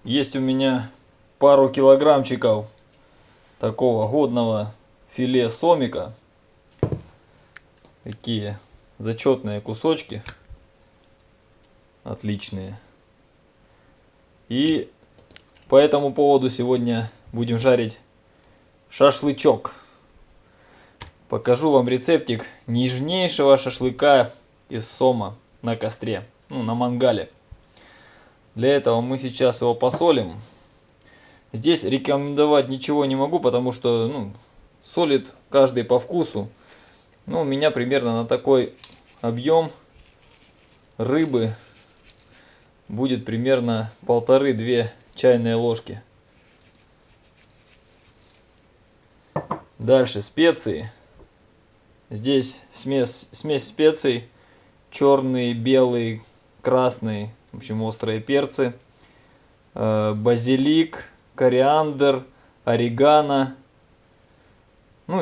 Есть у меня пару килограммчиков такого годного филе сомика. Такие зачетные кусочки. Отличные. И по этому поводу сегодня будем жарить шашлычок. Покажу вам рецептик нежнейшего шашлыка из сома на костре, на мангале. Для этого мы сейчас его посолим. Здесь рекомендовать ничего не могу, потому что солит каждый по вкусу. У меня примерно на такой объем рыбы будет примерно 1,5-2 чайные ложки. Дальше специи. Здесь смесь специй: черный, белый, красный, в общем, острые перцы, базилик, кориандр, орегано.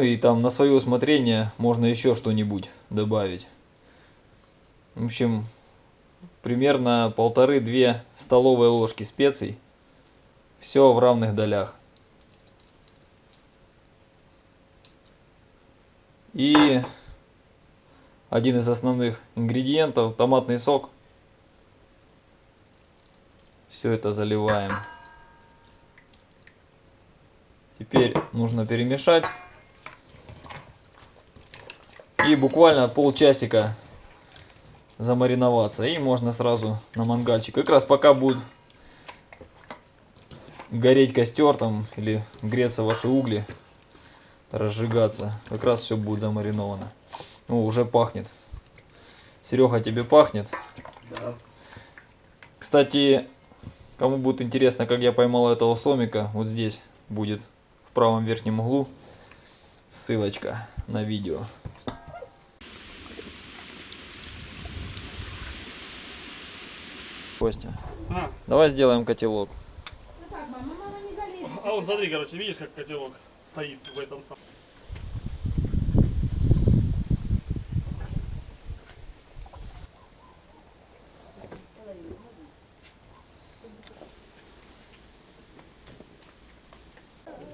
И там на свое усмотрение можно еще что-нибудь добавить. В общем, примерно 1,5-2 столовые ложки специй. Все в равных долях. И один из основных ингредиентов — томатный сок. Все это заливаем. Теперь нужно перемешать. И буквально полчасика замариноваться. И можно сразу на мангальчик. Как раз пока будет гореть костер там или греться ваши угли, разжигаться, как раз все будет замариновано. Уже пахнет. Серега, тебе пахнет? Да. Кстати, кому будет интересно, как я поймал этого сомика, вот здесь будет в правом верхнем углу ссылочка на видео. Костя, давай сделаем котелок. А вон смотри, короче, видишь, как котелок стоит в этом самом.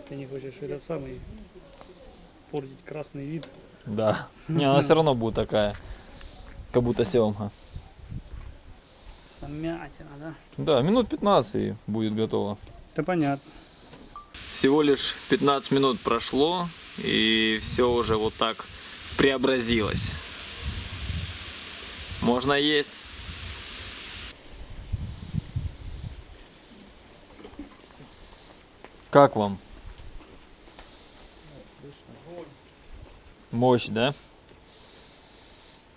Ты не хочешь этот самый портить красный вид? Да. Не, она все равно будет такая, как будто семга. Самятина, да? Да, минут 15 и будет готово. Да понятно. Всего лишь 15 минут прошло, и все уже вот так преобразилось. Можно есть. Как вам? Мощь, да?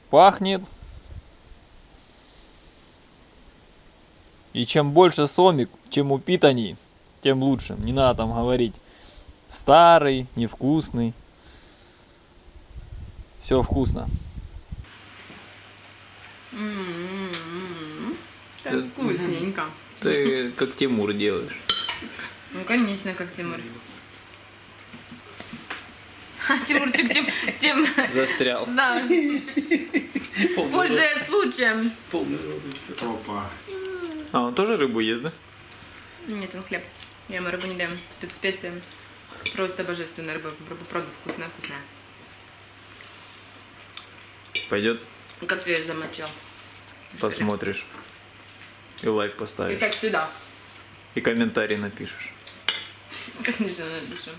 Пахнет. И чем больше сомик, чем упитанней, тем лучше. Не надо там говорить старый, невкусный. Все вкусно. Как вкусненько. Ты как Тимур делаешь. Ну, конечно, как Тимур. Тимурчик тем... Застрял. Да. Пользуясь случаем. Полный рот и все. Опа. А, он тоже рыбу ест, да? Нет, он хлеб. Я ему рыбу не дам. Тут специи. Просто божественная рыба. Правда вкусная, вкусная. Пойдет, Как ты ее замочил? посмотришь. И лайк И поставишь. так сюда. И комментарий напишешь. Конечно, напишу.